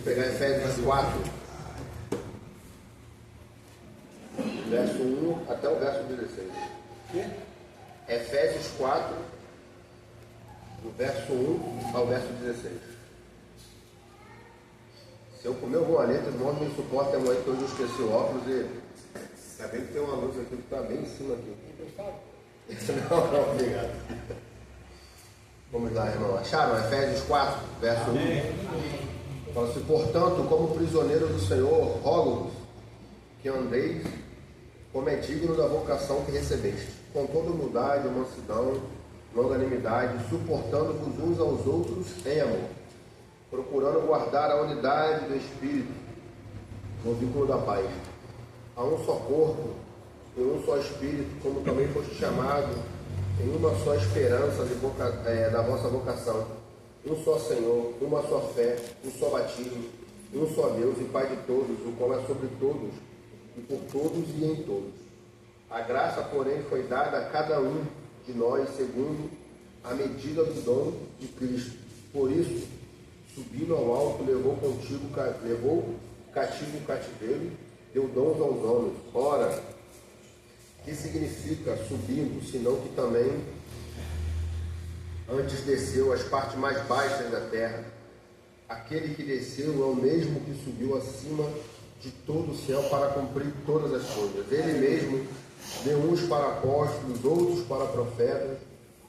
pegar Efésios 4, verso 1 até o verso 16. Efésios 4, do verso 1 ao verso 16. Se eu comer alguma letra, irmão, me suporta, amanhã que hoje eu esqueci o óculos e acabei de ter uma luz aqui que está bem em cima aqui. Não, obrigado. Vamos lá, irmão. Acharam? Efésios 4, verso 1. Fala assim: portanto, como prisioneiros do Senhor, rogo-vos que andeis como é digno da vocação que recebeste, com toda humildade, mansidão, longanimidade, suportando-vos uns aos outros em amor, procurando guardar a unidade do Espírito no vínculo da paz. Há um só corpo e um só Espírito, como também foste chamado em uma só esperança da vossa vocação, um só Senhor, uma só fé, um só batismo, um só Deus e Pai de todos, o qual é sobre todos, e por todos e em todos. A graça, porém, foi dada a cada um de nós segundo a medida do dom de Cristo. Por isso, subindo ao alto, levou cativo o cativeiro, deu dons aos homens. Ora, que significa subindo, senão que também antes desceu às partes mais baixas da terra? Aquele que desceu é o mesmo que subiu acima de todo o céu para cumprir todas as coisas. Ele mesmo deu uns para apóstolos, outros para profetas,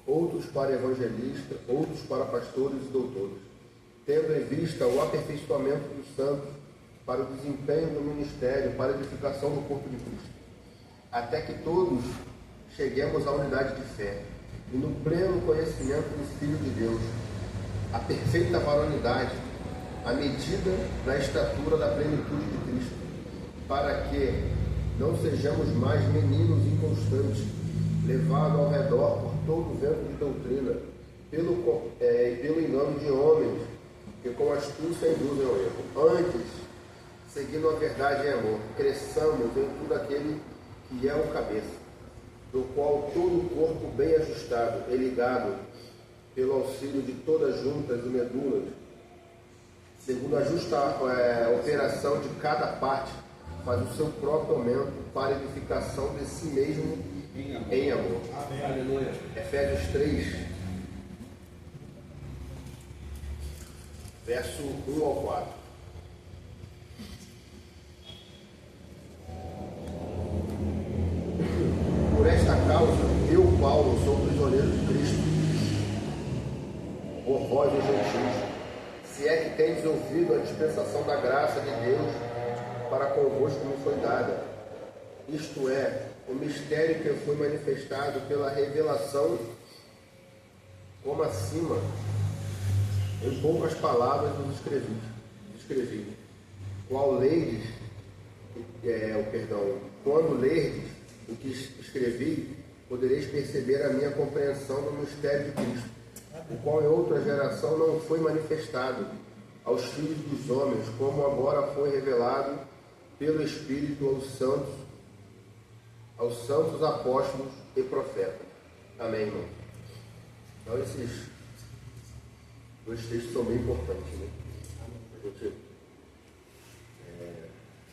outros para evangelistas, outros para pastores e doutores, tendo em vista o aperfeiçoamento dos santos, para o desempenho do ministério, para a edificação do corpo de Cristo, até que todos cheguemos à unidade de fé e no pleno conhecimento do Filho de Deus, a perfeita varonidade, à medida da estatura da plenitude de Cristo, para que não sejamos mais meninos inconstantes, levados ao redor por todo o vento de doutrina, pelo engano de homens, que com astúcia induzem ao erro. Antes, seguindo a verdade em amor, cresçamos em tudo aquele que é o cabeça, do qual todo o corpo bem ajustado e ligado pelo auxílio de todas as juntas e medulas, segundo a justa operação de cada parte, faz o seu próprio aumento para a edificação de si mesmo em amor. Amém. Aleluia. Efésios 3, verso 1 ao 4. Por esta causa, eu, Paulo, sou prisioneiro de Cristo, por vós os gentios, se é que tendes ouvido a dispensação da graça de Deus para convosco me foi dada, isto é, o mistério que foi manifestado pela revelação, como acima, em poucas palavras vos escrevi. Quando lerdes o que escrevi, podereis perceber a minha compreensão do mistério de Cristo, o qual em outra geração não foi manifestado aos filhos dos homens, como agora foi revelado pelo Espírito aos santos apóstolos e profetas. Amém, irmão? Então esses dois textos são bem importantes, né? A gente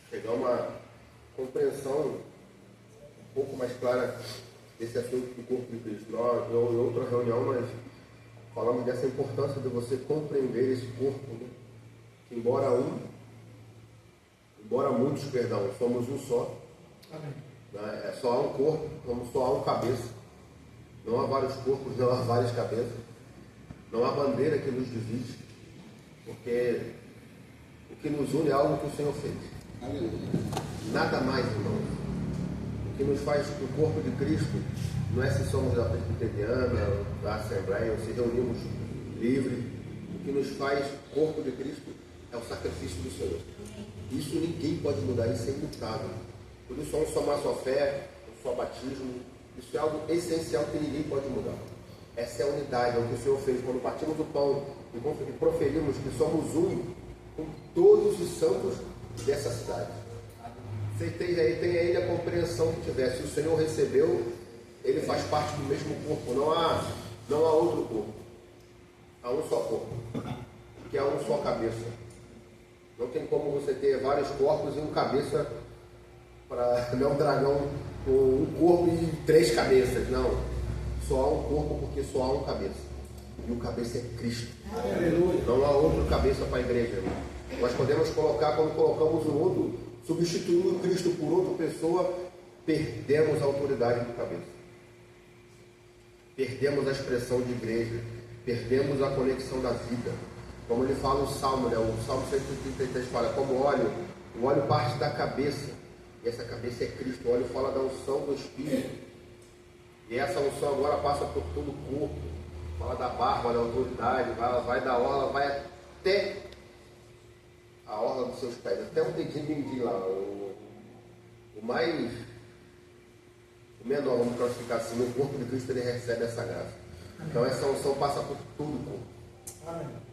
chegar a uma compreensão um pouco mais clara desse assunto do corpo de Cristo. Nós, em outra reunião, nós falamos dessa importância de você compreender esse corpo, né? Que embora muitos, somos um só. Amém. É só há um corpo, como só há um cabeça. Não há vários corpos, não há várias cabeças. Não há bandeira que nos divide, porque o que nos une é algo que o Senhor fez. Amém. Nada mais, irmãos. O que nos faz o corpo de Cristo não é se somos da presbiteriana, da Assembleia, ou se reunimos livre. O que nos faz corpo de Cristo é o sacrifício do Senhor. Isso ninguém pode mudar, isso é imutável. Por isso, um só uma só fé, um só batismo, isso é algo essencial que ninguém pode mudar. Essa é a unidade, é o que o Senhor fez quando partimos do pão e proferimos que somos um com todos os santos dessa cidade. Você tem aí a compreensão que tiver. Se o Senhor recebeu, ele faz parte do mesmo corpo. Não há outro corpo. Há um só corpo, que é um só cabeça. Não tem como você ter vários corpos e um cabeça, para não é um dragão com um corpo e 3 cabeças. Não. Só há um corpo porque só há um cabeça. E o cabeça é Cristo. Aleluia. Não há outro cabeça para a igreja. Nós podemos colocar, quando colocamos um outro, substituindo Cristo por outra pessoa, perdemos a autoridade do cabeça. Perdemos a expressão de igreja. Perdemos a conexão da vida. Como ele fala no Salmo, né? O Salmo 133 fala, como o óleo parte da cabeça. E essa cabeça é Cristo. O óleo fala da unção do Espírito. E essa unção agora passa por todo o corpo. Fala da barba, da autoridade. Vai da orla, vai até a orla dos seus pés. Até um dedinho mindinho lá. O menor, vamos classificar assim, no corpo de Cristo ele recebe essa graça. Então essa unção passa por todo o corpo.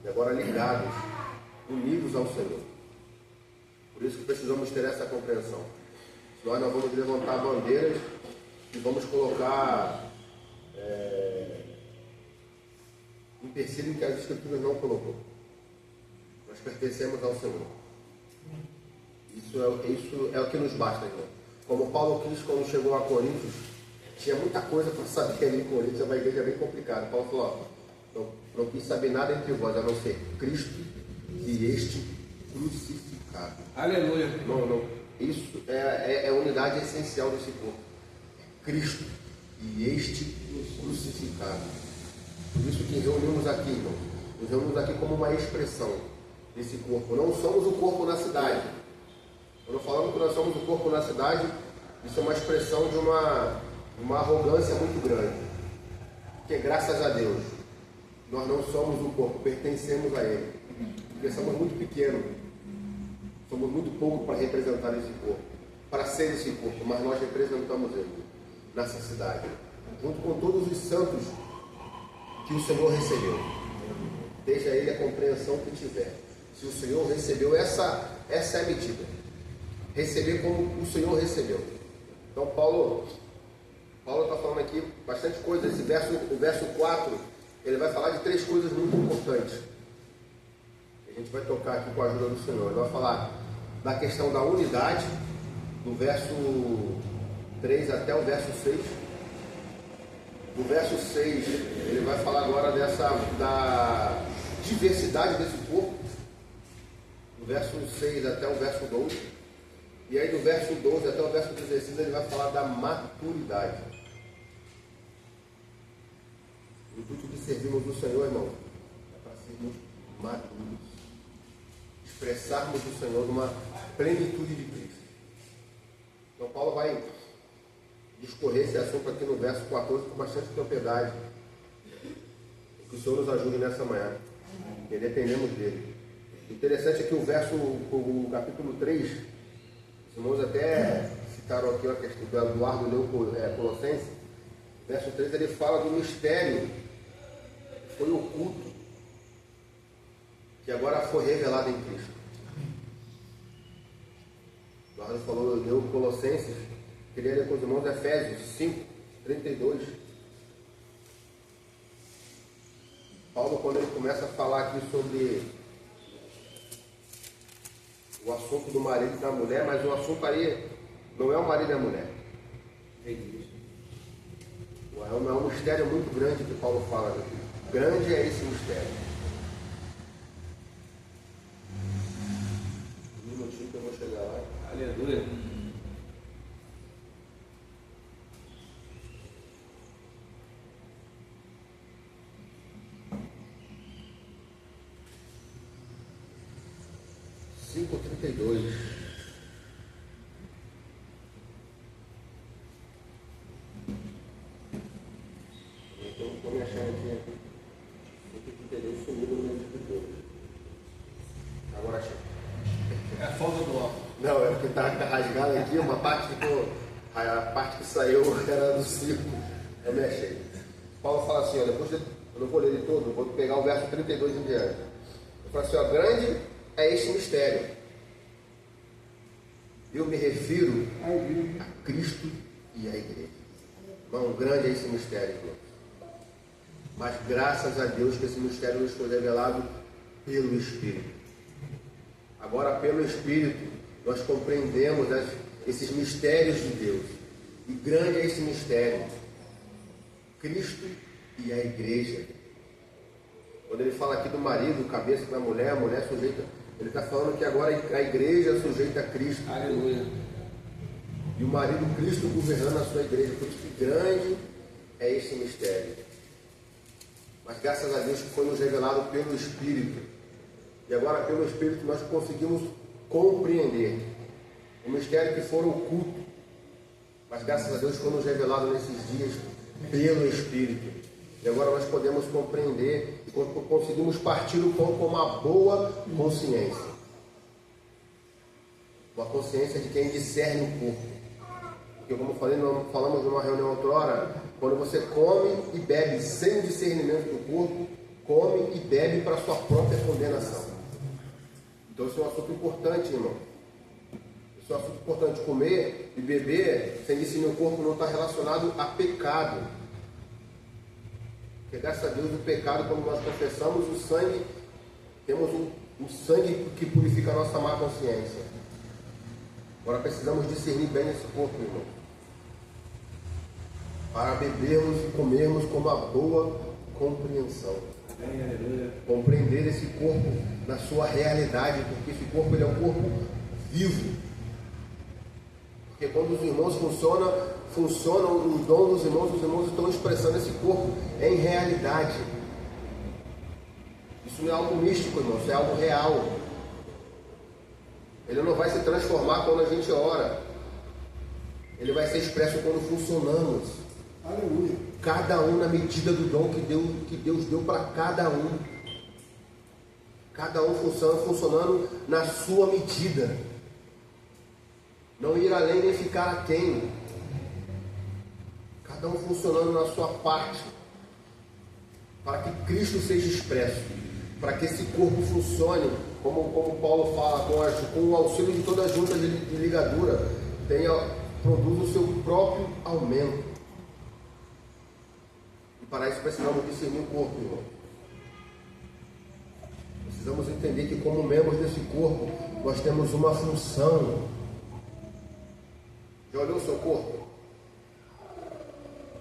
E agora ligados, unidos ao Senhor. Por isso que precisamos ter essa compreensão. Nós não vamos levantar bandeiras e vamos colocar empecilho em que as Escrituras não colocou. Nós pertencemos ao Senhor. Isso é o que nos basta, irmão. Como Paulo quis, quando chegou a Coríntios, tinha muita coisa para saber ali em Coríntios, é uma igreja bem complicada. Paulo falou, não quis saber nada entre vós, a não ser Cristo e este crucificado. Aleluia. Não. Isso é a unidade essencial desse corpo. Cristo e este crucificado. Por isso que reunimos aqui, irmão. Nos reunimos aqui como uma expressão desse corpo. Não somos o corpo na cidade. Quando falamos que nós somos o corpo na cidade, isso é uma expressão de uma arrogância muito grande. Porque graças a Deus, nós não somos o corpo, pertencemos a Ele. Porque somos muito pequenos. Somos muito pouco para representar esse corpo, para ser esse corpo, mas nós representamos Ele nessa cidade, junto com todos os santos que o Senhor recebeu. Deixa Ele a compreensão que tiver. Se o Senhor recebeu, essa é a medida. Receber como o Senhor recebeu. Então Paulo está falando aqui bastante coisa. O verso 4, ele vai falar de 3 coisas muito importantes. A gente vai tocar aqui com a ajuda do Senhor. Ele vai falar da questão da unidade, do verso 3 até o verso 6. Do verso 6, ele vai falar agora da diversidade desse corpo. Do verso 6 até o verso 12. E aí do verso 12 até o verso 16, ele vai falar da maturidade. O intuito de servirmos o Senhor, irmão, é para sermos maduros. Expressarmos o Senhor numa plenitude de Cristo. Então Paulo vai discorrer esse assunto aqui no verso 14 com bastante propriedade. Que o Senhor nos ajude nessa manhã, porque dependemos dele. O interessante é que o capítulo 3, os irmãos até citaram aqui a questão do Eduardo leu Colossenses, verso 3, ele fala do mistério que foi oculto, que agora foi revelado em Cristo. Eduardo falou, leu Colossenses, queria ler com os irmãos Efésios 5, 32. Paulo, quando ele começa a falar aqui sobre o assunto do marido e da mulher, mas o assunto aí não é o marido e a mulher. É um mistério muito grande que Paulo fala aqui. Grande é esse mistério. Um minutinho que eu vou chegar lá. Aleluia. Cinco 32. Estou me achando aqui. 532 sumiu no meu escritor. Agora achei. É a falta do óculos. Não, é porque está rasgado aqui, uma parte ficou. A parte que saiu era do circo. Eu me achei. Paulo fala assim, ó, depois eu não vou ler ele todo, eu vou pegar o verso 32 em diante. Eu falo assim, ó, grande é este mistério. Eu me refiro a Cristo e à igreja. Irmão, grande é esse mistério, irmão. Mas graças a Deus que esse mistério nos foi revelado pelo Espírito. Agora, pelo Espírito, nós compreendemos esses mistérios de Deus. E grande é esse mistério. Cristo e a igreja. Quando ele fala aqui do marido, cabeça da mulher, a mulher sujeita, ele está falando que agora a igreja é sujeita a Cristo. Aleluia. E o marido Cristo governando a sua igreja. Por isso que grande é esse mistério. Mas graças a Deus que foi nos revelado pelo Espírito. E agora pelo Espírito nós conseguimos compreender o mistério que for oculto. Mas graças a Deus foi nos revelado nesses dias pelo Espírito. E agora nós podemos compreender e conseguimos partir o pão com uma boa consciência. Uma consciência de quem discerne o corpo. Porque como eu falei, nós falamos numa reunião outrora, quando você come e bebe sem discernimento do corpo, come e bebe para a sua própria condenação. Então isso é um assunto importante, irmão. Isso é um assunto importante. Comer e beber sem discernir o corpo não está relacionado a pecado. Porque graças a Deus o pecado, quando nós confessamos o sangue, temos o sangue que purifica a nossa má consciência. Agora precisamos discernir bem esse corpo, irmão. Para bebermos e comermos com uma boa compreensão. Compreender esse corpo na sua realidade, porque esse corpo ele é um corpo vivo. Porque quando os irmãos funcionam os dons dos irmãos, os irmãos estão expressando esse corpo em realidade. Isso não é algo místico, irmão, isso é algo real. Ele não vai se transformar quando a gente ora. Ele vai ser expresso quando funcionamos. Aleluia. Cada um na medida do dom que Deus deu para cada um. Cada um funcionando na sua medida. Não ir além nem ficar aquém. Cada um funcionando na sua parte. Para que Cristo seja expresso. Para que esse corpo funcione, como Paulo fala, com o auxílio de toda a junta de ligadura, produz o seu próprio aumento. E para isso precisamos discernir o corpo, irmão. Precisamos entender que como membros desse corpo, nós temos uma função. Já olhou o seu corpo?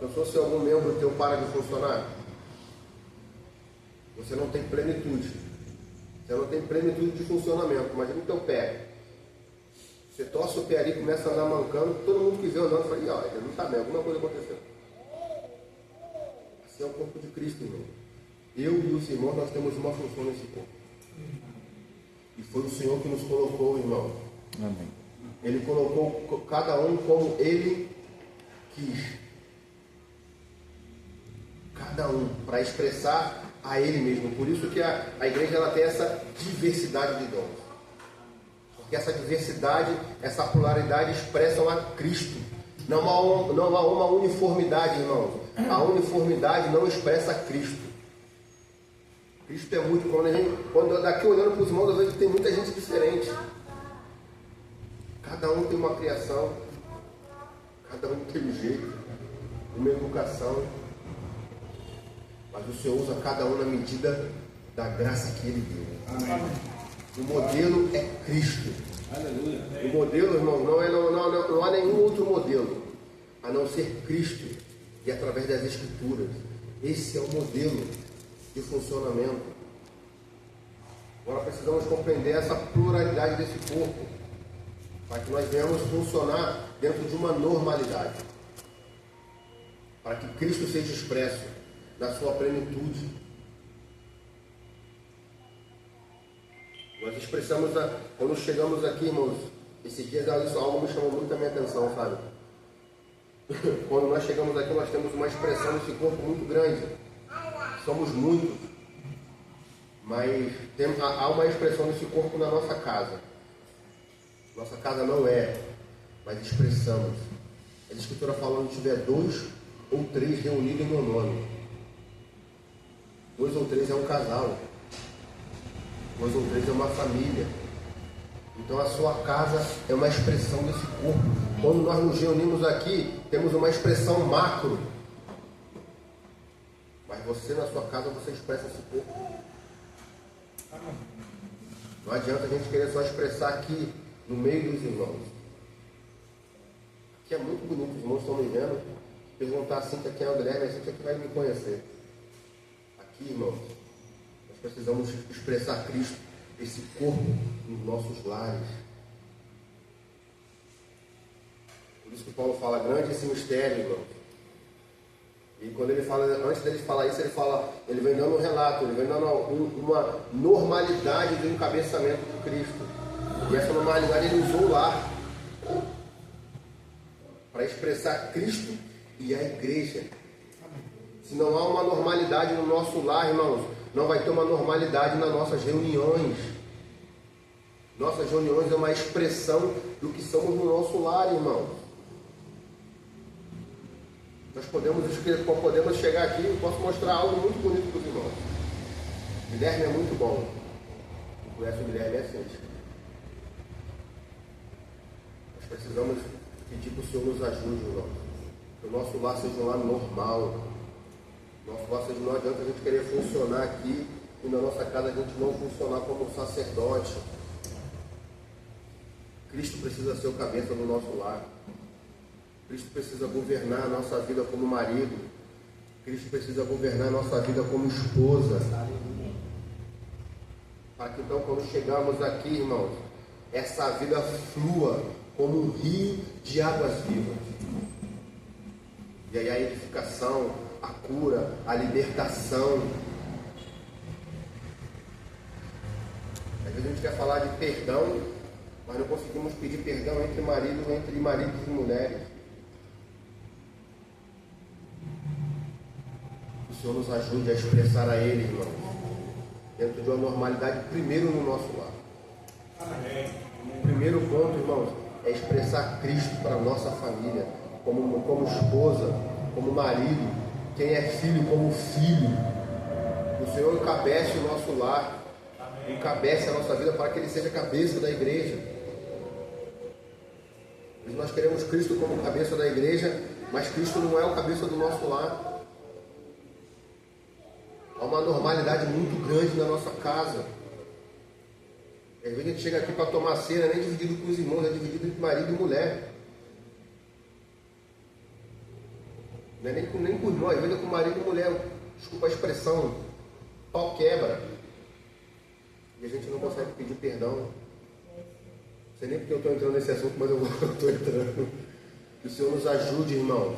Pensou se algum membro teu para de funcionar? Você não tem plenitude. Você não tem plenitude de funcionamento. Imagina o teu pé. Você torce o pé ali, começa a andar mancando, todo mundo que vê andando fala, ó, ele não está bem, alguma coisa aconteceu. Assim é o corpo de Cristo, irmão. Eu e os irmãos, nós temos uma função nesse corpo. E foi o Senhor que nos colocou, irmão. Amém. Ele colocou cada um como Ele quis. Cada um, para expressar a Ele mesmo. Por isso que a igreja ela tem essa diversidade de dons. Porque essa diversidade, essa pluralidade expressam a Cristo. Não há uma uniformidade, irmãos. A uniformidade não expressa Cristo. Cristo é muito. Quando daqui olhando para os irmãos, eu vejo que tem muita gente diferente. Cada um tem uma criação. Cada um tem um jeito. Uma educação. Mas o Senhor usa cada um na medida da graça que Ele deu. Amém. O modelo é Cristo. Aleluia. O modelo, irmão, não há nenhum outro modelo a não ser Cristo e através das Escrituras. Esse é o modelo de funcionamento. Agora precisamos compreender essa pluralidade desse corpo para que nós venhamos funcionar dentro de uma normalidade. Para que Cristo seja expresso na sua plenitude. Nós expressamos, quando chegamos aqui, irmãos, esses dias algo me chamou muito a minha atenção, sabe? Quando nós chegamos aqui, nós temos uma expressão nesse corpo muito grande. Somos muitos. Mas há uma expressão nesse corpo na nossa casa. Nossa casa não é, mas expressamos. A Escritura falando que tiver 2 ou 3 reunidos em meu nome. 2 ou 3 é um casal. 2 ou 3 é uma família. Então a sua casa é uma expressão desse corpo. Quando nós nos reunimos aqui, temos uma expressão macro. Mas você na sua casa, você expressa esse corpo. Não adianta a gente querer só expressar aqui no meio dos irmãos. Aqui é muito bonito, os irmãos estão me vendo. Perguntar assim para quem é o Guilherme, assim que vai me conhecer. Aqui, irmãos, nós precisamos expressar Cristo, esse corpo nos nossos lares. Por isso que Paulo fala, grande esse mistério, irmãos. E quando ele fala, antes dele falar isso, ele vem dando um relato, ele vem dando uma normalidade do encabeçamento de Cristo. E essa normalidade ele usou lá para expressar Cristo e a igreja. Se não há uma normalidade no nosso lar, irmãos, não vai ter uma normalidade nas nossas reuniões. Nossas reuniões é uma expressão do que somos no nosso lar, irmãos. Nós podemos chegar aqui e posso mostrar algo muito bonito para os irmãos. O Guilherme é muito bom. Quem conhece o Guilherme é assim. Nós precisamos pedir para o Senhor nos ajude, irmão. Que o nosso lar seja um lar normal. Nosso lar seja, não adianta a gente querer funcionar aqui e na nossa casa a gente não funcionar como sacerdote. Cristo precisa ser o cabeça do nosso lar. Cristo precisa governar a nossa vida como marido. Cristo precisa governar a nossa vida como esposa. Para que então, quando chegarmos aqui, irmãos, essa vida flua como um rio de águas vivas. E aí a edificação, a cura, a libertação. Às vezes a gente quer falar de perdão, mas não conseguimos pedir perdão entre maridos e mulheres. Que o Senhor nos ajude a expressar a Ele, irmãos, dentro de uma normalidade, primeiro no nosso lar. Amém. O primeiro ponto, irmãos, é expressar Cristo para a nossa família, como esposa, como marido, quem é filho como filho. O Senhor encabece o nosso lar, encabece a nossa vida para que Ele seja a cabeça da igreja. Nós queremos Cristo como cabeça da igreja, mas Cristo não é o cabeça do nosso lar. Há uma normalidade muito grande na nossa casa. Às vezes a gente chega aqui para tomar ceia, nem dividido com os irmãos, é dividido entre marido e mulher. Não é nem com irmão, às vezes é com marido e mulher. Desculpa a expressão, pau quebra. E a gente não consegue pedir perdão. Não sei nem porque eu estou entrando nesse assunto, mas eu estou entrando. Que o Senhor nos ajude, irmãos,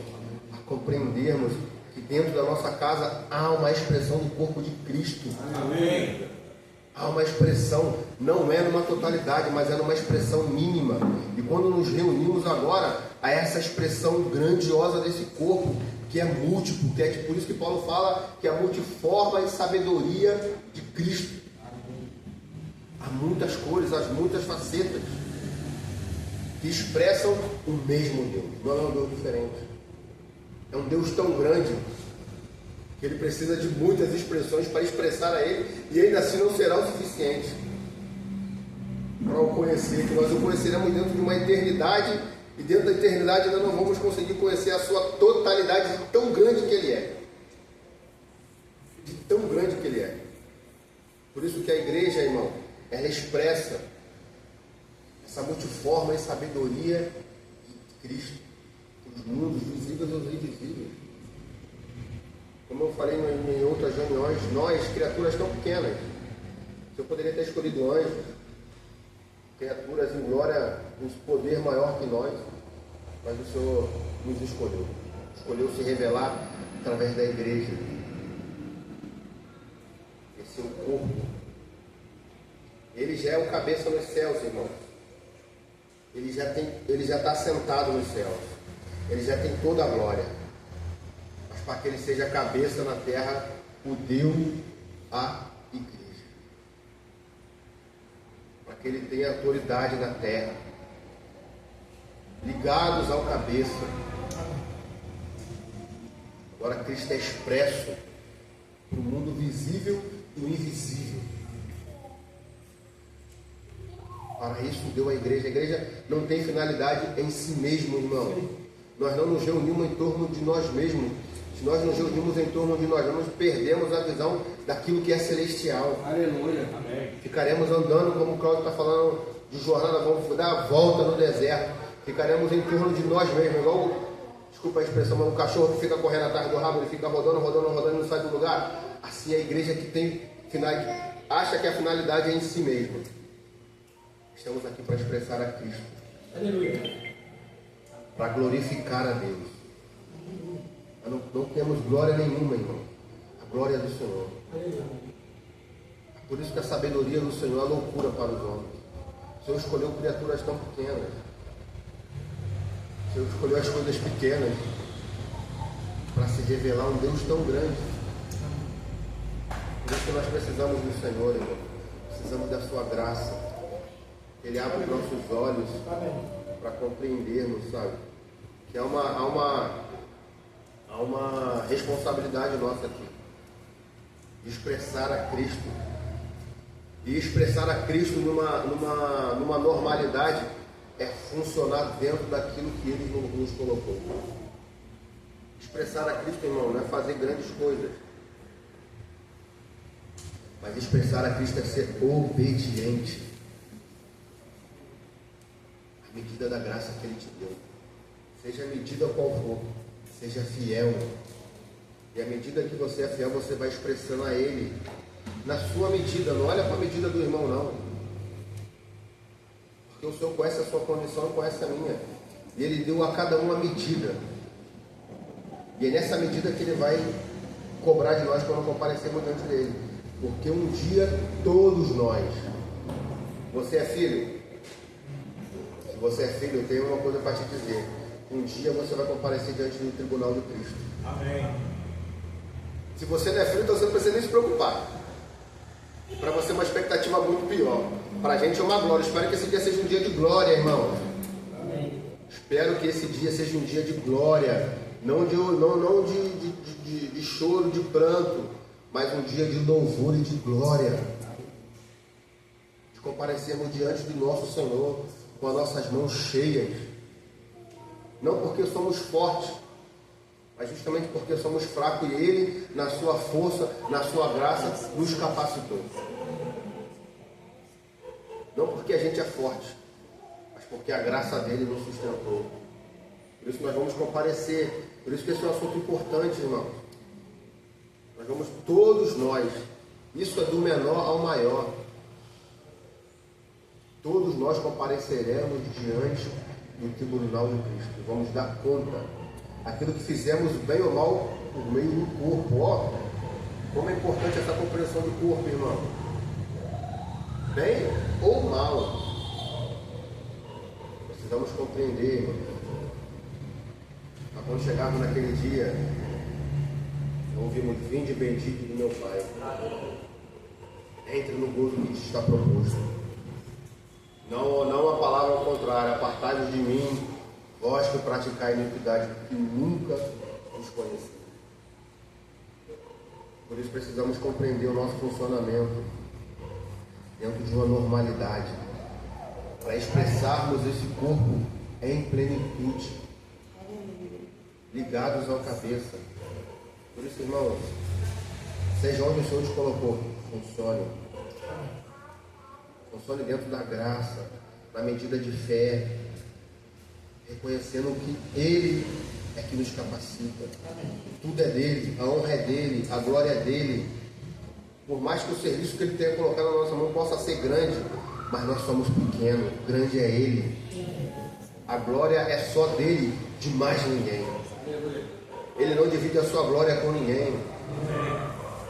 a compreendermos que dentro da nossa casa há uma expressão do corpo de Cristo. Amém. Há uma expressão, não é numa totalidade, mas é numa expressão mínima. E quando nos reunimos agora, há essa expressão grandiosa desse corpo, que é múltiplo, que é por isso que Paulo fala que é a multiforme sabedoria de Cristo. Há muitas cores, há muitas facetas que expressam o mesmo Deus, não é um Deus diferente. É um Deus tão grande que Ele precisa de muitas expressões para expressar a Ele, e ainda assim não será o suficiente para o conhecer, que nós o conheceremos dentro de uma eternidade, e dentro da eternidade ainda não vamos conseguir conhecer a sua totalidade, de tão grande que Ele é. De tão grande que Ele é. Por isso que a igreja, irmão, ela expressa essa multiforme sabedoria de Cristo, os mundos visíveis e os invisíveis. Como eu falei em outras reuniões, nós, criaturas tão pequenas, eu poderia ter escolhido anjos, criaturas em glória, com poder maior que nós, mas o Senhor nos escolheu se revelar através da igreja. Esse é o corpo. Ele já é o cabeça nos céus, irmãos. Ele já está sentado nos céus. Ele já tem toda a glória. Mas para que Ele seja a cabeça na terra, o deu à igreja. Para que Ele tenha autoridade na terra. Ligados ao cabeça. Agora Cristo é expresso no mundo visível e no invisível. Para isso deu a igreja. A igreja não tem finalidade em si mesmo, irmão. Nós não nos reunimos em torno de nós mesmos. Se nós nos reunimos em torno de nós, nós perdemos a visão daquilo que é celestial. Aleluia. Amém. Ficaremos andando, como o Cláudio está falando, de jornada, vamos dar a volta no deserto. Ficaremos em torno de nós mesmos, igual, desculpa a expressão, mas um cachorro que fica correndo atrás do rabo, ele fica rodando e não sai do lugar. Assim é a igreja que acha que a finalidade é em si mesma. Estamos aqui para expressar a Cristo. Aleluia. Para glorificar a Deus. Não temos glória nenhuma, irmão. A glória é do Senhor. Por isso que a sabedoria do Senhor é loucura para os homens. O Senhor escolheu criaturas tão pequenas. O Senhor escolheu as coisas pequenas para se revelar um Deus tão grande. Por isso que nós precisamos do Senhor, irmão. Precisamos da sua graça. Ele abre os nossos olhos para compreendermos, sabe? Que há uma responsabilidade nossa aqui de expressar a Cristo. E expressar a Cristo numa normalidade é funcionar dentro daquilo que Ele nos colocou. Expressar a Cristo, irmão, não é fazer grandes coisas. Mas expressar a Cristo é ser obediente. A medida da graça que Ele te deu. Seja a medida qual for. Seja fiel. E à medida que você é fiel, você vai expressando a Ele. Na sua medida. Não olha para a medida do irmão, não. Porque o Senhor conhece a sua condição e conhece a minha. E Ele deu a cada um a medida. E é nessa medida que Ele vai cobrar de nós quando comparecermos diante dEle. Porque um dia todos nós. Você é filho? Se você é filho, eu tenho uma coisa para te dizer. Um dia você vai comparecer diante do tribunal de Cristo. Amém. Se você não é filho, então você não precisa nem se preocupar. Para você é uma expectativa muito pior. Para a gente é uma glória. Espero que esse dia seja um dia de glória, irmão. Amém. Espero que esse dia seja um dia de glória. Não de choro, de pranto. Mas um dia de louvor e de glória. De comparecermos diante do nosso Senhor com as nossas mãos cheias. Não porque somos fortes, mas justamente porque somos fracos e Ele, na sua força, na sua graça, nos capacitou. Não porque a gente é forte, mas porque a graça dele nos sustentou. Por isso nós vamos comparecer. Por isso que esse é um assunto importante, irmão. Nós vamos, todos nós, isso é do menor ao maior. Todos nós compareceremos diante do tribunal de Cristo. Vamos dar conta. Aquilo que fizemos, bem ou mal, por meio do corpo. Ó, como é importante essa compreensão do corpo, irmão. Bem ou mal. Precisamos compreender, irmão. Mas quando chegarmos naquele dia, ouvimos: vinde bendito do meu Pai. Entre no gozo que te está proposto. Não a palavra ao contrário. Apartai-vos de mim, vós que praticai iniquidade, que nunca os conheci. Por isso precisamos compreender o nosso funcionamento dentro de uma normalidade, para expressarmos esse corpo em plenitude, ligados ao cabeça. Por isso, irmãos, seja onde o Senhor te colocou, funcione. Funcione dentro da graça, na medida de fé, reconhecendo que Ele é que nos capacita. Tudo é dele, a honra é dele, a glória é dele. Por mais que o serviço que Ele tenha colocado na nossa mão possa ser grande, mas nós somos pequenos, grande é Ele. A glória é só dele, de mais ninguém. Ele não divide a sua glória com ninguém.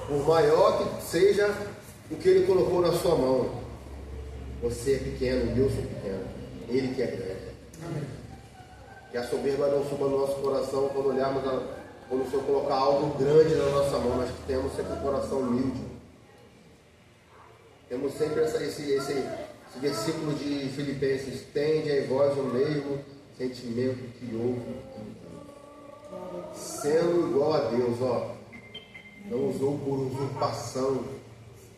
Por maior que seja o que Ele colocou na sua mão, você é pequeno e eu sou pequeno. Ele que é grande. Que a soberba não suba no nosso coração quando olharmos, quando o Senhor colocar algo grande na nossa mão, mas que tenhamos sempre um coração humilde. Temos sempre esse versículo de Filipenses: tende em vós o mesmo sentimento que houve, sendo igual a Deus, ó. Não usou por usurpação,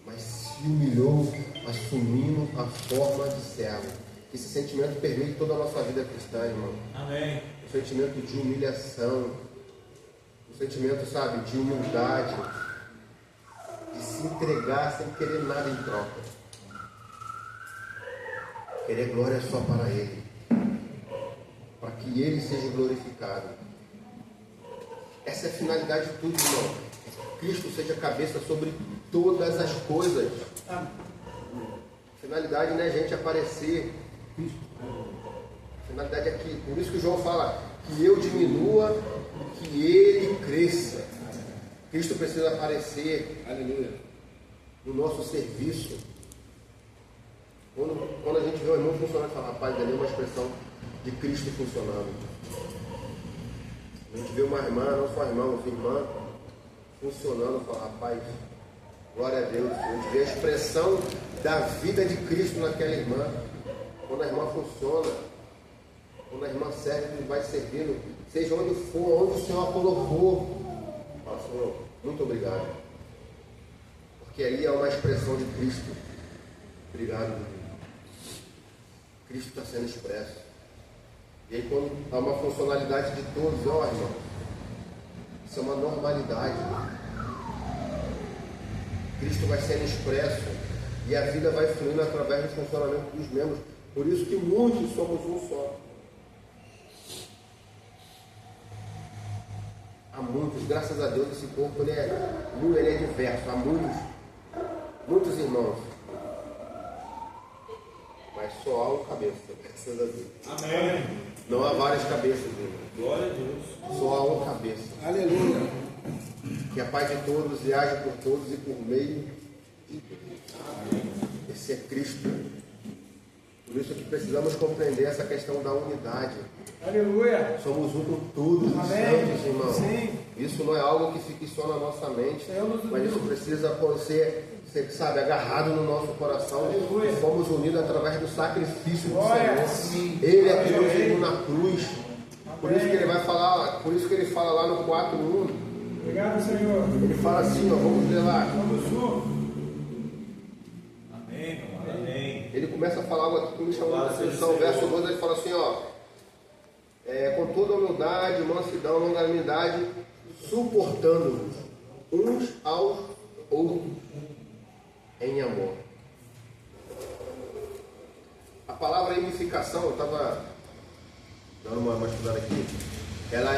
mas se humilhou, assumindo a forma de servo. Que esse sentimento permite toda a nossa vida cristã, irmão. Amém. O sentimento de humilhação, o sentimento, sabe, de humildade, de entregar sem querer nada em troca. Querer glória só para Ele, para que Ele seja glorificado. Essa é a finalidade de tudo, irmão. Que Cristo seja cabeça sobre todas as coisas. A finalidade não é a gente aparecer. A finalidade é aqui. Por isso que João fala que eu diminua e que Ele cresça. Cristo precisa aparecer, aleluia, no nosso serviço. Quando a gente vê o irmão funcionando, fala, rapaz, ali é uma expressão de Cristo funcionando. A gente vê uma irmã, não só irmã, uma irmã funcionando, fala, rapaz, glória a Deus. A gente vê a expressão da vida de Cristo naquela irmã. Quando a irmã funciona, quando a irmã serve, vai servindo, seja onde for, onde o Senhor a colocou. Fala, Senhor, muito obrigado. Porque aí é uma expressão de Cristo. Obrigado, meu Deus. Cristo está sendo expresso. E aí quando há uma funcionalidade de todos, ó irmão, isso é uma normalidade. Cristo vai sendo expresso e a vida vai fluindo através do funcionamento dos membros. Por isso que muitos somos um só. Há muitos, graças a Deus, esse corpo ele é diverso. Há muitos irmãos. Mas só há um cabeça, graças a Deus. Amém. Não há várias cabeças, irmão. Glória a Deus. Só há uma cabeça. Aleluia. Que é Pai de todos e age por todos e por meio de todos. Esse é Cristo. Por isso que precisamos compreender essa questão da unidade. Aleluia. Somos um com todos os santos, irmão. Sim. Isso não é algo que fique só na nossa mente, mas isso precisa ser, sabe, agarrado no nosso coração. Aleluia. E fomos unidos através do sacrifício do Glória. Senhor. Ele é que nos uniu na cruz. Por isso que ele vai falar, por isso que ele fala lá no 4:1. Obrigado, Senhor. Ele fala assim, ó, vamos ler lá. Vamos juntos. Amém, amém. Ele começa a falar algo aqui que me chamou a atenção. Verso 2, ele fala assim, ó. Com toda humildade, mansidão, longanimidade, suportando uns aos outros em amor. A palavra edificação, eu estava dando uma estudada aqui, ela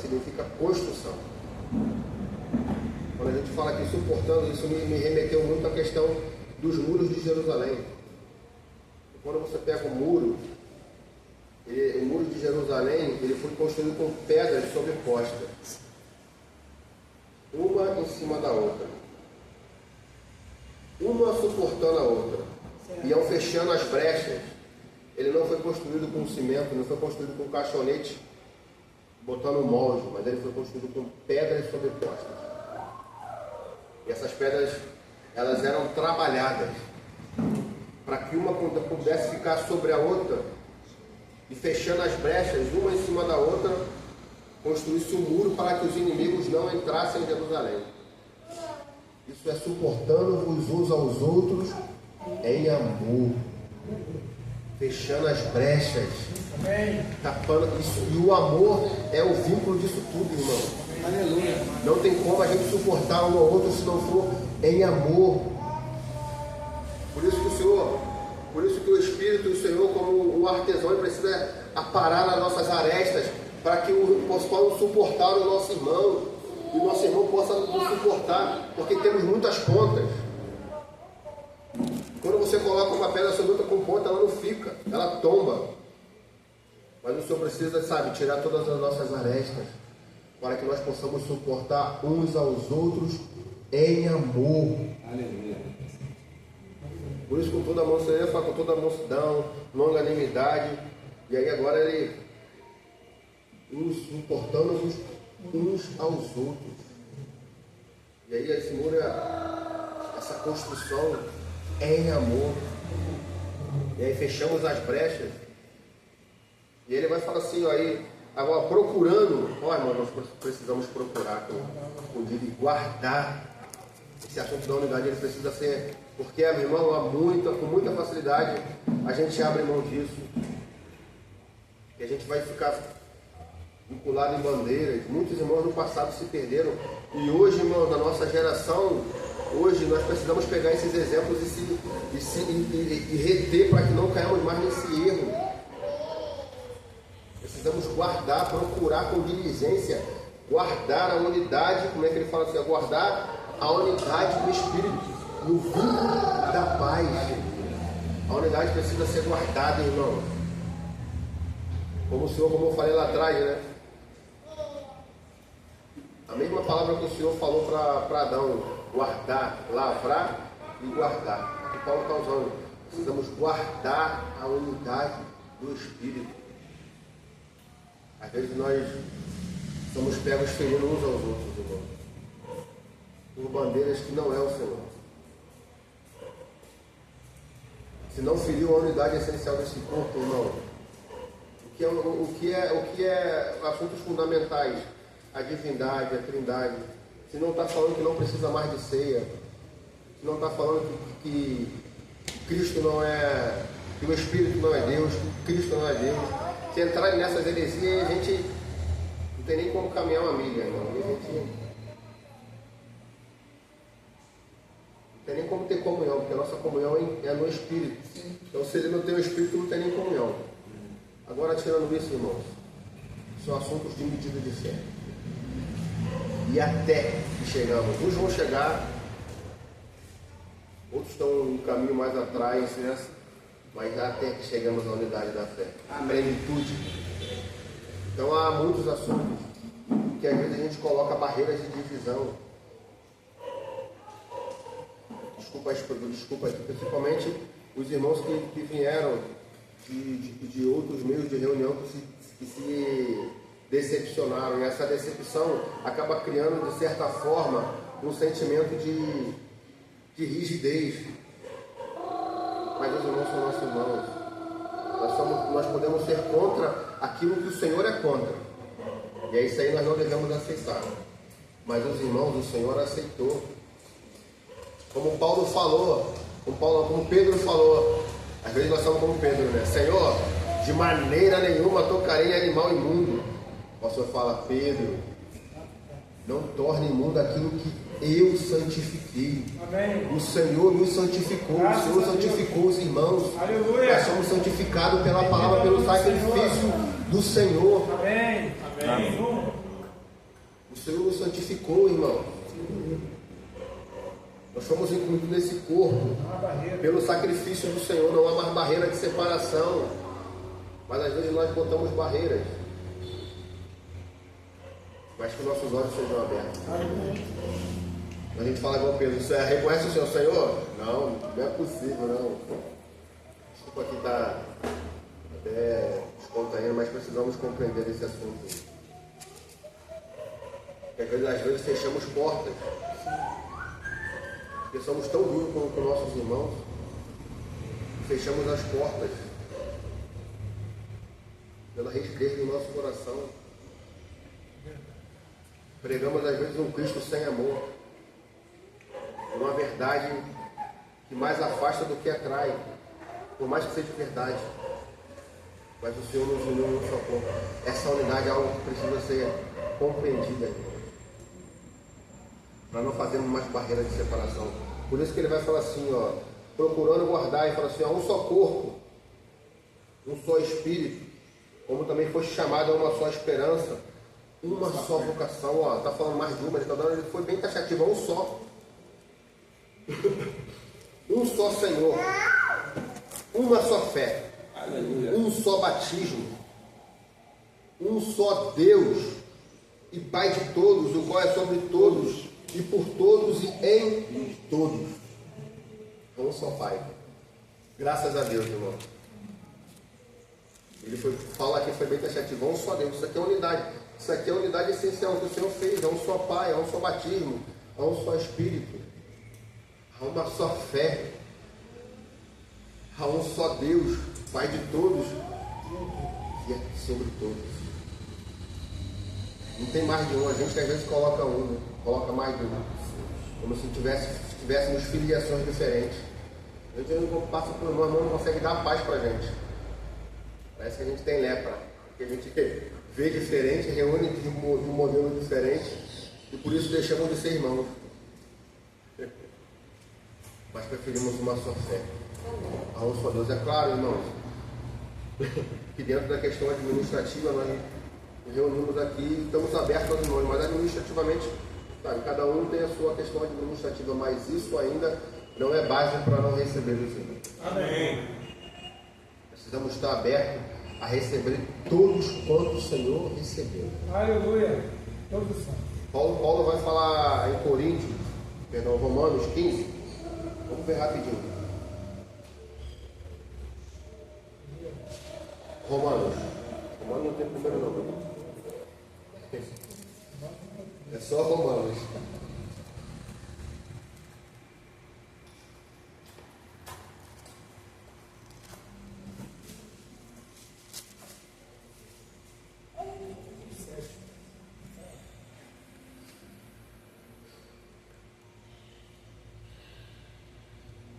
significa construção. Quando a gente fala aqui suportando, isso me remeteu muito à questão dos muros de Jerusalém. Quando você pega o muro de Jerusalém, ele foi construído com pedras sobrepostas, uma em cima da outra, uma suportando a outra, e ao fechando as brechas, ele não foi construído com cimento, não foi construído com caixonete, botando molde, mas ele foi construído com pedras sobrepostas. E essas pedras, elas eram trabalhadas para que uma pudesse ficar sobre a outra, e fechando as brechas, uma em cima da outra, construísse um muro para que os inimigos não entrassem em Jerusalém. Isso é suportando-vos uns aos outros em amor, fechando as brechas, tapando isso. E o amor é o vínculo disso tudo, irmão. Aleluia. Não tem como a gente suportar um ao outro se não for em amor. Por isso que o Espírito do Senhor, como um artesão, ele precisa aparar nas nossas arestas para que possamos suportar o nosso irmão e o nosso irmão possa nos suportar, porque temos muitas pontas. Quando você coloca uma pedra sobre outra com ponta, ela não fica, ela tomba. Mas o Senhor precisa, sabe, tirar todas as nossas arestas para que nós possamos suportar uns aos outros em amor. Aleluia. Por isso, com toda a mansidão, com toda a mansidão, longanimidade, e aí agora ele nos suportando uns aos outros. E aí esse muro, essa construção é em amor. E aí fechamos as brechas. E ele vai falar assim, ó, aí, agora procurando, ó irmão, nós precisamos procurar com e guardar esse assunto da unidade, ele precisa ser, porque, meu irmão, com muita facilidade a gente abre mão disso. E a gente vai ficar vinculado em bandeiras. Muitos irmãos no passado se perderam. E hoje, irmãos, na nossa geração, hoje nós precisamos pegar esses exemplos e reter para que não caiamos mais nesse erro. Precisamos guardar, procurar com diligência, guardar a unidade, como é que ele fala assim? Guardar a unidade do Espírito, no vínculo da paz. A unidade precisa ser guardada, irmão. Como o Senhor, como eu falei lá atrás, né? A mesma palavra que o Senhor falou para Adão, guardar, lavrar e guardar. Aqui Paulo está usando. Precisamos guardar a unidade do Espírito. Às vezes nós somos pegos ferindo uns aos outros, irmão, por bandeiras que não é o Senhor. Se não feriu a unidade essencial desse corpo, irmão, o que é assuntos fundamentais, a divindade, a trindade, se não está falando que não precisa mais de ceia, se não está falando que Cristo não é, que o Espírito não é Deus, que Cristo não é Deus, se entrar nessas heresias, a gente não tem nem como caminhar uma milha, irmão. A gente não tem nem como ter comunhão, porque a nossa comunhão é no Espírito. Então, se ele não tem o Espírito, não tem nem comunhão. Agora, tirando isso, irmãos, são assuntos de medida de fé. E até que chegamos, uns vão chegar, outros estão um caminho mais atrás, né? Mas até que chegamos à unidade da fé, à plenitude. Então há muitos assuntos que às vezes a gente coloca barreiras de divisão. Desculpa aqui, principalmente os irmãos que vieram de outros meios de reunião que se decepcionaram. E essa decepção acaba criando, de certa forma, um sentimento de rigidez. Mas os irmãos são nossos irmãos. Nós podemos ser contra aquilo que o Senhor é contra. E é isso aí nós não devemos aceitar. Mas os irmãos, o Senhor aceitou. Como Paulo falou, como Pedro falou, às vezes nós somos como Pedro, né? Senhor, de maneira nenhuma tocarei em animal imundo. O Senhor fala, Pedro, não torne imundo aquilo que eu santifiquei. Amém. O Senhor nos santificou. Graças o Senhor santificou os irmãos. Aleluia. Nós somos santificados pela palavra, pelo sacrifício do Senhor. Amém. Amém. O Senhor nos santificou, irmão. Nós fomos incluídos nesse corpo pelo sacrifício do Senhor. Não há mais barreira de separação. Mas às vezes nós botamos barreiras. Mas que nossos olhos sejam abertos. A gente fala igual Pedro, você reconhece o Senhor? Não, não é possível, não. Desculpa que está até descontraindo, mas precisamos compreender esse assunto. Porque às vezes fechamos portas. Porque somos tão duros com nossos irmãos. Fechamos as portas pela rigidez do nosso coração. Pregamos às vezes um Cristo sem amor. Uma verdade que mais afasta do que atrai, por mais que seja verdade. Mas o Senhor nos uniu num só corpo. Essa unidade é algo que precisa ser compreendida, para não fazermos mais barreiras de separação. Por isso que ele vai falar assim, ó, procurando guardar, e fala assim, ó, um só corpo, um só espírito, como também foi chamado a uma só esperança, uma só vocação. Ó, está falando mais de uma, ele foi bem taxativo, um só. Um só Senhor, uma só fé, um só batismo, um só Deus e Pai de todos, o qual é sobre todos e por todos e em todos. Um só Pai. Graças a Deus, irmão. Ele fala que foi bem taxativo, um só Deus. Isso aqui é unidade. Isso aqui é a unidade essencial que o Senhor fez. É um só Pai, é um só batismo, é um só Espírito. Há uma só fé, há um só Deus, Pai de todos e é sobre todos. Não tem mais de um, a gente às vezes coloca um, coloca mais de um, como se tivéssemos filiações diferentes. A gente não passa por uma mão, não consegue dar paz para a gente. Parece que a gente tem lepra. Porque a gente vê diferente, reúne de um modelo diferente, e por isso deixamos de ser irmãos. Mas preferimos uma só fé. A um só Deus. É claro, irmãos, que dentro da questão administrativa nós nos reunimos aqui e estamos abertos aos irmãos, mas administrativamente, sabe, cada um tem a sua questão administrativa, mas isso ainda não é base para não receber os irmãos. Amém. Precisamos estar abertos a receber todos quanto o Senhor recebeu. Aleluia. Todos são. Paulo vai falar em Romanos 15. Vamos ver rapidinho. Romanos não tem primeiro não. É só Romanos.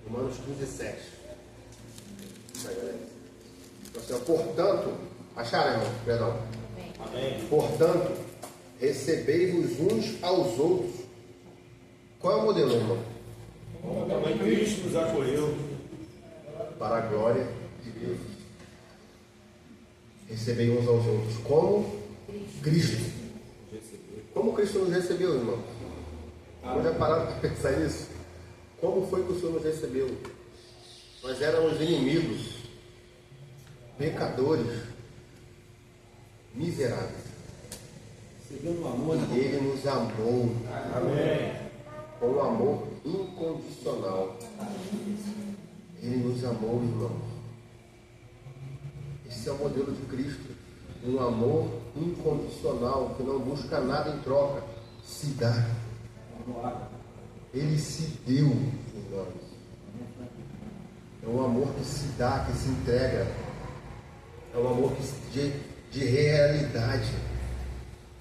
Romanos 15:7. Portanto, acharam, irmão? Perdão. Amém. Portanto, recebei-vos uns aos outros. Qual é o modelo, irmão? Como Cristo nos acolheu. Para a glória de Deus. Recebei uns aos outros. Como Cristo. Como Cristo nos recebeu, irmão? Vamos já parar para pensar nisso? Como foi que o Senhor nos recebeu? Nós éramos inimigos, pecadores, miseráveis. E Ele nos amou. Amém. Com um amor incondicional. Ele nos amou, irmão. Esse é o modelo de Cristo. Um amor incondicional, que não busca nada em troca. Se dá. Ele se deu por nós. É um amor que se dá, que se entrega. É um amor de realidade.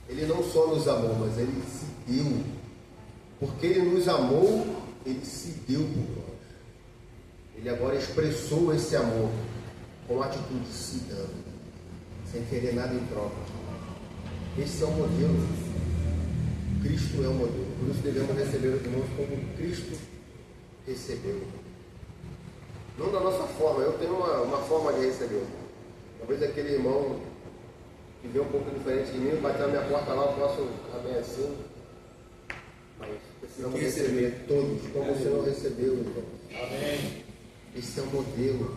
Ele não só nos amou, mas Ele se deu. Porque Ele nos amou, Ele se deu por nós. Ele agora expressou esse amor com a atitude se dando, sem querer nada em troca. Esse é o modelo. Cristo é o modelo. Por isso devemos receber os irmãos como Cristo recebeu. Não da nossa forma. Eu tenho uma forma de receber. Talvez aquele irmão que vê um pouco diferente de mim, bater na minha porta lá, eu posso também assim. Mas precisamos receber todos como o Senhor recebeu, irmão. Amém. Esse é o modelo.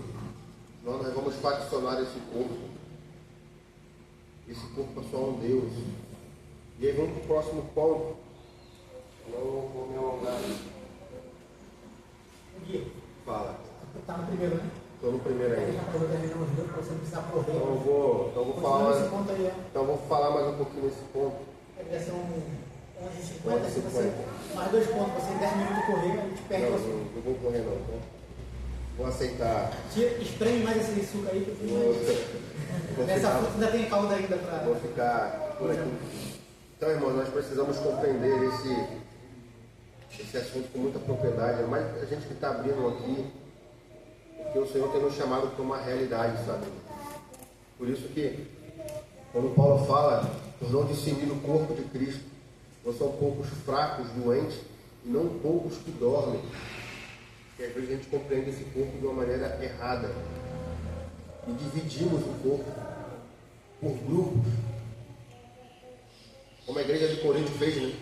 Nós vamos faccionar esse corpo. Esse corpo é só um Deus. E aí vamos para o próximo ponto. Eu não vou me alongar. Fala. Está no primeiro, né? Estou no primeiro Ele ainda. já falou terminando os dois, para você não precisar correr. Então eu vou falar. Continua esse ponto aí, ó. Então eu vou falar mais um pouquinho nesse ponto. Deve ser 11h50, se você mais 2 pontos, você em 10 minutos correr, a gente perde o assunto. Não vou correr não, tá? Vou aceitar. Espreme mais esse suco aí, porque nessa fruta ainda tem calda ainda para. Vou ficar por aqui. Então, irmãos, nós precisamos compreender esse assunto com muita propriedade. É mais a gente que está abrindo aqui, porque o Senhor tem nos chamado para uma realidade, sabe? Por isso que, quando Paulo fala, por não discernir o corpo de Cristo, não são poucos fracos, doentes, e não poucos que dormem. Porque às vezes a gente compreende esse corpo de uma maneira errada. E dividimos o corpo por grupos. Como a igreja de Corinto fez, né?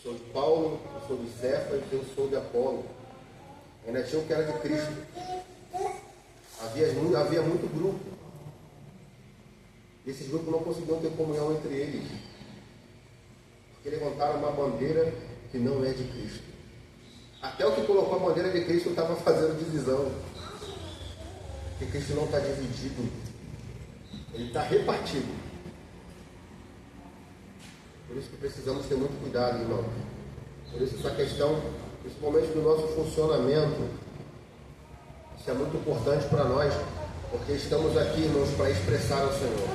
Sou de Paulo, eu sou de Cefas, eu sou de Apolo. Ainda tinha o que era de Cristo. Havia muito grupo. E esses grupos não conseguiam ter comunhão entre eles. Porque levantaram uma bandeira que não é de Cristo. Até o que colocou a bandeira de Cristo estava fazendo divisão. Porque Cristo não está dividido. Ele está repartido. Por isso que precisamos ter muito cuidado, irmão. Por isso essa questão, principalmente do nosso funcionamento, isso é muito importante para nós, porque estamos aqui, irmãos, para expressar ao Senhor.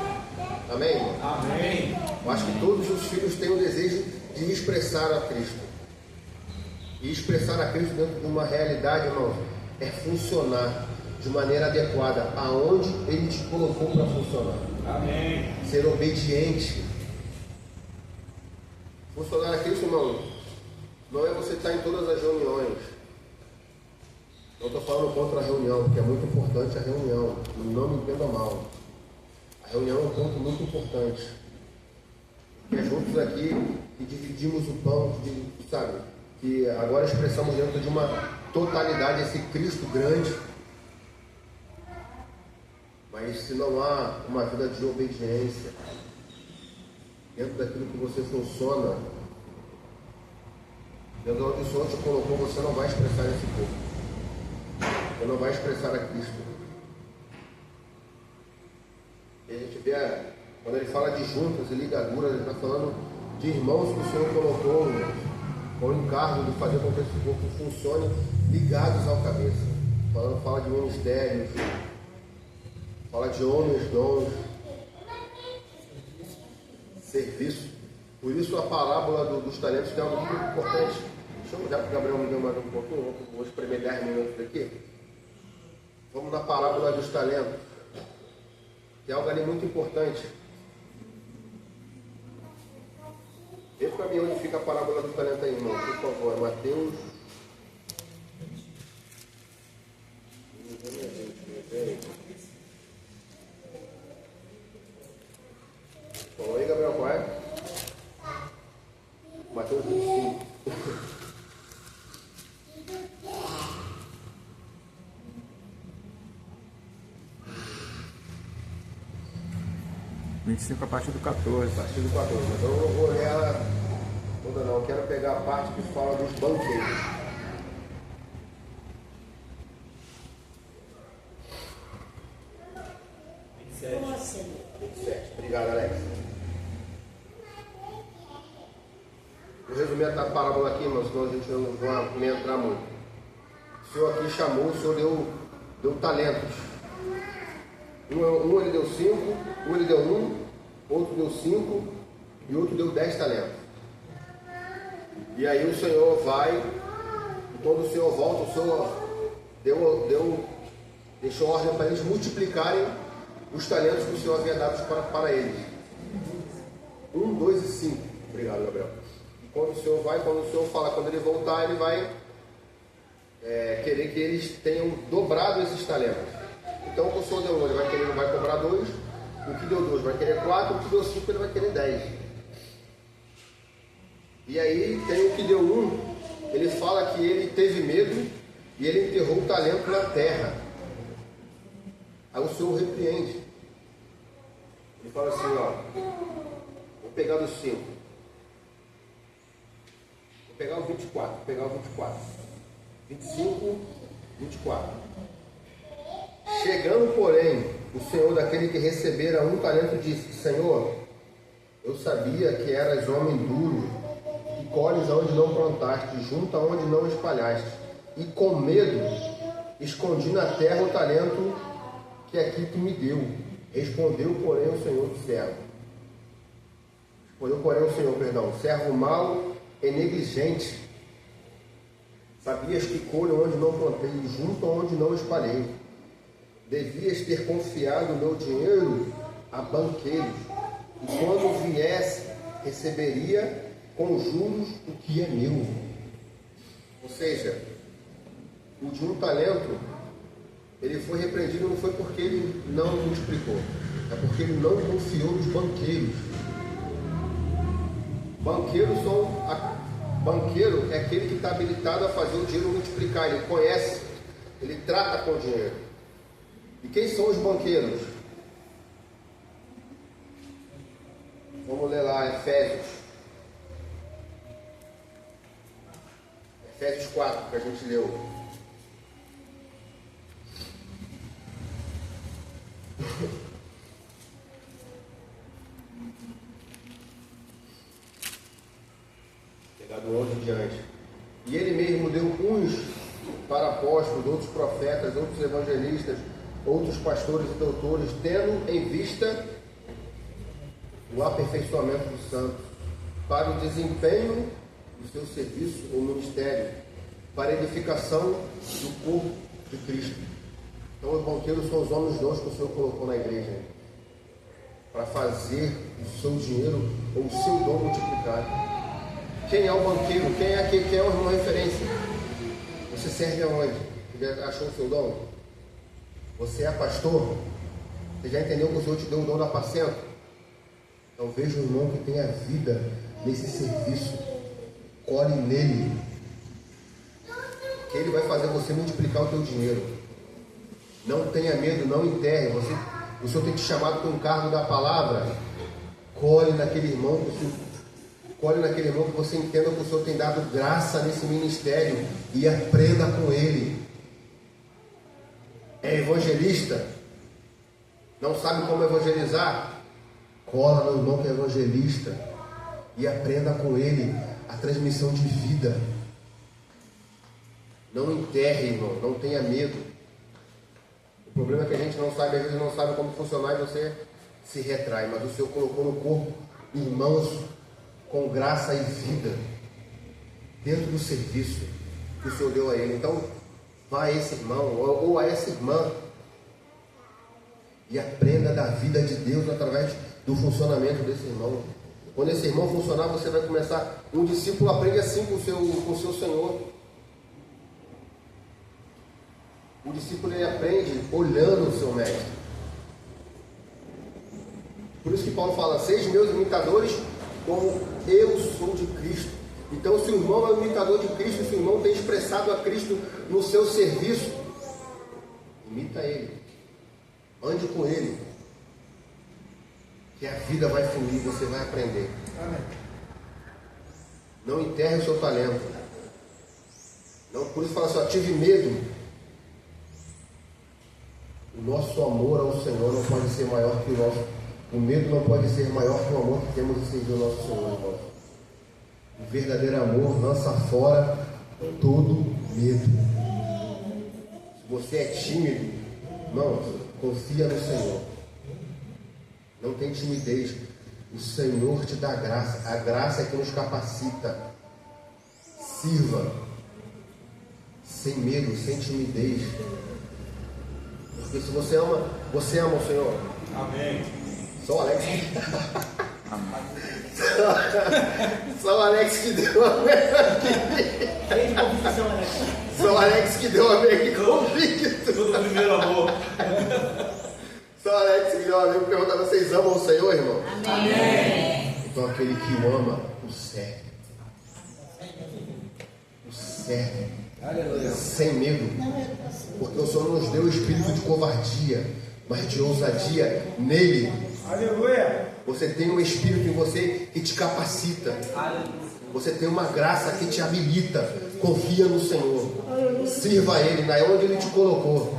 Amém, irmão? Amém. Eu acho que todos os filhos têm o desejo de expressar a Cristo. E expressar a Cristo dentro de uma realidade, irmão, é funcionar. de maneira adequada aonde Ele te colocou para funcionar. Amém. Ser obediente. Funcionar aqui, irmão, não é você estar em todas as reuniões. Não estou falando contra a reunião, porque é muito importante a reunião. Não me entenda mal. A reunião é um ponto muito importante. Porque é juntos aqui que dividimos o pão, sabe? Que agora expressamos dentro de uma totalidade esse Cristo grande. Mas se não há uma vida de obediência, dentro daquilo que você funciona, dentro onde o Senhor te colocou, você não vai expressar esse corpo. Você não vai expressar a Cristo. E a gente vê, quando ele fala de juntas e ligaduras, ele está falando de irmãos que o Senhor colocou com o encargo de fazer com que esse corpo funcione ligados ao cabeça. Fala de ministérios, fala de homens, dons, serviço. Por isso a parábola dos talentos tem algo muito importante. Deixa eu olhar para o Gabriel me deu mais um pouquinho, vou espremer 10 minutos daqui. Vamos na parábola dos talentos. Tem algo ali muito importante. Vê para mim onde fica a parábola do talento aí, irmão, por favor. É Mateus. Falou aí, Gabriel, qual é? Mateus 25. A partir do 14. A partir do 14. Mas eu não vou ler ela toda não. Eu quero pegar a parte que fala dos banqueiros. Como assim? 27. Obrigado, Alex. Vou resumir a parábola aqui, irmão, senão a gente não vai entrar muito. O Senhor aqui chamou, o Senhor deu talentos. Um ele deu 5, um ele deu 1, outro deu 5 e outro deu 10 talentos. E aí o Senhor vai, e quando o Senhor volta, o Senhor deixou ordem para eles multiplicarem os talentos que o Senhor havia dado para eles. 1, 2 e 5. Obrigado, Gabriel. E quando o Senhor vai, quando o Senhor fala, quando ele voltar, ele vai querer que eles tenham dobrado esses talentos. Então, o que o Senhor deu 1, ele vai cobrar 2. O que deu 2 vai querer 4. O que deu 5, ele vai querer 10. E aí, tem o que deu 1. Ele fala que ele teve medo e ele enterrou o talento na terra. Aí o Senhor repreende. Ele fala assim, ó. Vou pegar dos 5. Vou pegar o 24. Vou pegar o 24. 25, 24. Chegando, porém, o Senhor daquele que recebera 1 talento disse: Senhor, eu sabia que eras homem duro, que colhes aonde não plantaste, junta aonde não espalhaste, e com medo escondi na terra o talento que aqui tu me deu. Respondeu, porém, o Senhor do servo. Servo mau e negligente. Sabias que colho onde não plantei, e junto aonde não espalhei. Devias ter confiado o meu dinheiro a banqueiros, e quando viesse, receberia com juros o que é meu. Ou seja, o de 1 talento, ele foi repreendido não foi porque ele não multiplicou, é porque ele não confiou nos banqueiros. Banqueiro é aquele que está habilitado a fazer o dinheiro multiplicar, ele conhece, ele trata com o dinheiro. E quem são os banqueiros? Vamos ler lá, Efésios 4, que a gente leu. Pegar do 11 em diante. E ele mesmo deu uns para apóstolos, outros profetas, outros evangelistas, outros pastores e doutores, tendo em vista o aperfeiçoamento dos santos, para o desempenho do seu serviço ou ministério, para a edificação do corpo de Cristo, Então os banqueiros são os homens dons que o Senhor colocou na igreja para fazer o seu dinheiro ou o seu dom multiplicar. Quem é o banqueiro? Quem é o irmão referência? Você serve aonde? Você achou o seu dom? Você é pastor? Você já entendeu que o Senhor te deu o dom do apacento? Então veja o irmão que tem a vida nesse serviço. Colhe nele. Que ele vai fazer você multiplicar o teu dinheiro. Não tenha medo, não enterre. O Senhor tem te chamado para um cargo da palavra. Colhe naquele irmão que você entenda que o Senhor tem dado graça nesse ministério e aprenda com ele. É evangelista? Não sabe como evangelizar? Cola no irmão que é evangelista e aprenda com ele a transmissão de vida. Não enterre, irmão, não tenha medo. O problema é que a gente não sabe, às vezes não sabe como funcionar e você se retrai, mas o Senhor colocou no corpo irmãos com graça e vida dentro do serviço que o Senhor deu a ele. Então, vá a esse irmão ou a essa irmã e aprenda da vida de Deus através do funcionamento desse irmão. Quando esse irmão funcionar, você vai começar. Um discípulo aprende assim com o seu Senhor. O discípulo ele aprende olhando o seu mestre. Por isso que Paulo fala: sejam meus imitadores como eu sou de Cristo. Então, se o irmão é um imitador de Cristo, se o irmão tem expressado a Cristo no seu serviço, imita ele, ande com ele, que a vida vai fluir, você vai aprender. Amém. Não enterre o seu talento. Não, por isso fala assim: ó, tive medo. O nosso amor ao Senhor não pode ser maior que o nosso. O medo não pode ser maior que o amor que temos em servir o nosso Senhor, irmão. O verdadeiro amor lança fora todo medo. Se você é tímido, irmão, confia no Senhor. Não tem timidez. O Senhor te dá graça. A graça é que nos capacita. Sirva sem medo, sem timidez. Porque se você ama o Senhor. Amém. Só o Alex. Só o Alex que deu a Três convicção, Alex. Só o Alex que deu a meia que convicto. Tudo primeiro amor. Só o Alex que deu a meia que pergunta: vocês amam o Senhor, irmão? Amém. Então aquele que o ama, o serve. O serve. Aleluia. Sem medo. Porque o Senhor nos deu o espírito de covardia, mas de ousadia nele. Aleluia. Você tem um espírito em você que te capacita. Você tem uma graça que te habilita. Confia no Senhor. Sirva a Ele, onde Ele te colocou.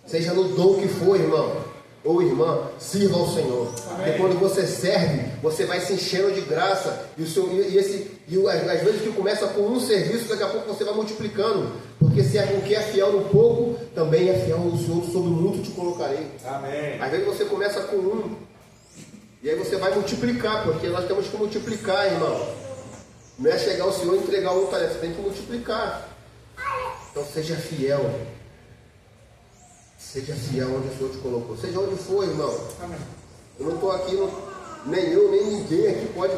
Seja no dom que for, irmão ou irmã, sirva ao Senhor. Porque quando você serve, você vai se enchendo de graça. Às vezes que começa com um serviço, daqui a pouco você vai multiplicando. Porque se é o que é fiel no pouco, também é fiel no Senhor, sobre muito te colocarei. Amém. Às vezes você começa com um, e aí você vai multiplicar, porque nós temos que multiplicar, irmão. Não é chegar ao Senhor e entregar um talento, você tem que multiplicar. Então seja fiel. Seja fiel onde o Senhor te colocou. Seja onde for, irmão. Amém. Eu não estou aqui, nem eu, nem ninguém aqui pode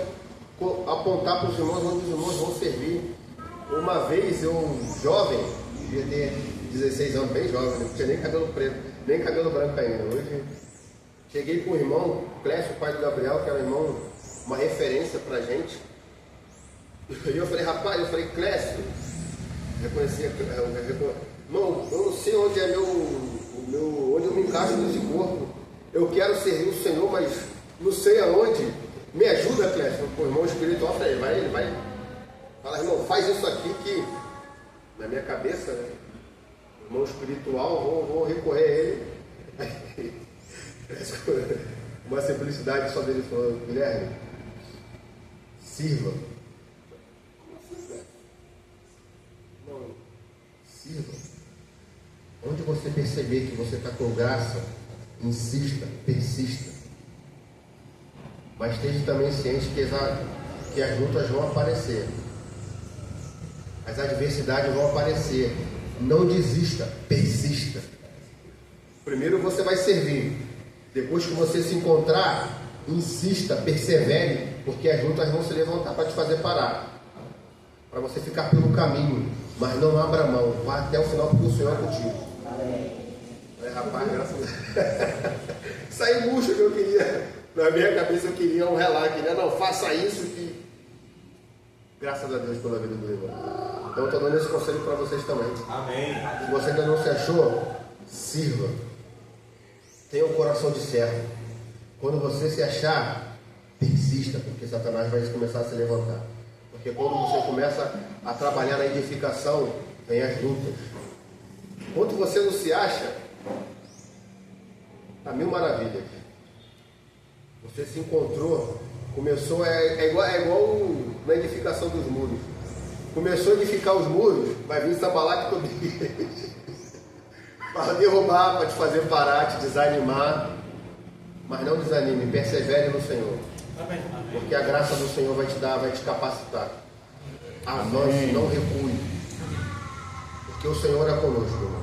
apontar para os irmãos onde os irmãos vão servir. Uma vez eu, jovem, devia ter 16 anos, bem jovem, não tinha nem cabelo preto, nem cabelo branco ainda. Hoje, cheguei com o irmão Clécio, pai do Gabriel, que era um irmão, uma referência para a gente. E eu falei: rapaz, Clécio, reconhecia, irmão, eu não sei onde é onde eu me encaixo nesse corpo. Eu quero servir o Senhor, mas não sei aonde. Me ajuda, Clécio. O irmão espiritual, ele vai fala: irmão, faz isso aqui que na minha cabeça, né? Irmão espiritual, vou recorrer a ele. Uma simplicidade só dele falando: Guilherme, sirva. Não, sirva. Onde você perceber que você está com graça, insista, persista. Mas esteja também ciente que as lutas vão aparecer. As adversidades vão aparecer. Não desista, persista. Primeiro você vai servir. Depois que você se encontrar, insista, persevere, porque as lutas vão se levantar para te fazer parar. Para você ficar pelo caminho, mas não abra mão. Vá até o final, porque o Senhor é contigo. Rapaz, graças a Deus. Isso aí murcho que eu queria. Na minha cabeça eu queria um relato. Não, faça isso que... Graças a Deus pela vida do irmão. Então eu estou dando esse conselho para vocês também. Amém. Se você ainda não se achou, sirva. Tenha um coração de servo. Quando você se achar, persista, porque Satanás vai começar a se levantar. Porque quando você começa a trabalhar na edificação, vem as lutas. Quando você não se acha, tá mil maravilhas. Você se encontrou, começou, é igual na edificação dos muros. Começou a edificar os muros, vai vir Sambalate todo dia. Para derrubar, para te fazer parar, te desanimar. Mas não desanime, persevere no Senhor. Amém. Porque a graça do Senhor vai te dar, vai te capacitar. Avance, não recue. Porque o Senhor é conosco, irmão.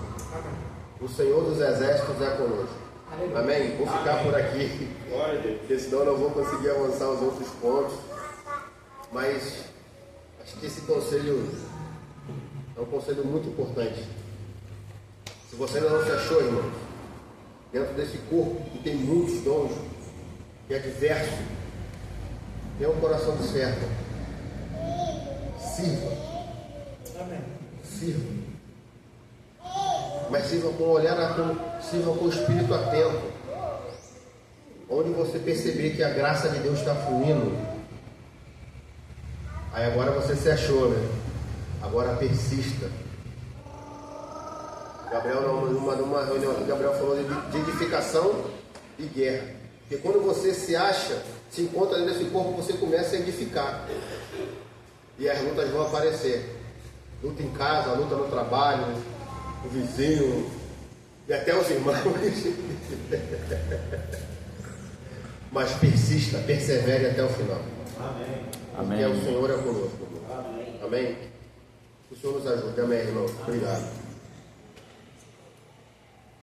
O Senhor dos exércitos é conosco. Amém? Vou ficar por aqui, porque senão eu não vou conseguir avançar os outros pontos. Mas acho que esse conselho é um conselho muito importante. Se você ainda não se achou, irmão, dentro desse corpo que tem muitos dons, que é diverso, tenha um coração de servo. Sirva. Amém. Sirva. Mas sirva com o olhar, sirva com o espírito atento. Onde você perceber que a graça de Deus está fluindo, aí agora você se achou, né? Agora persista. Gabriel, numa reunião aqui, Gabriel falou de edificação e guerra. Porque quando você se acha, se encontra dentro desse corpo, você começa a edificar. E as lutas vão aparecer. Luta em casa, luta no trabalho, o vizinho e até os irmãos. Mas persista, persevere até o final. Amém. Porque o Senhor é conosco. Amém? O Senhor nos ajude. Amém, irmão. Obrigado.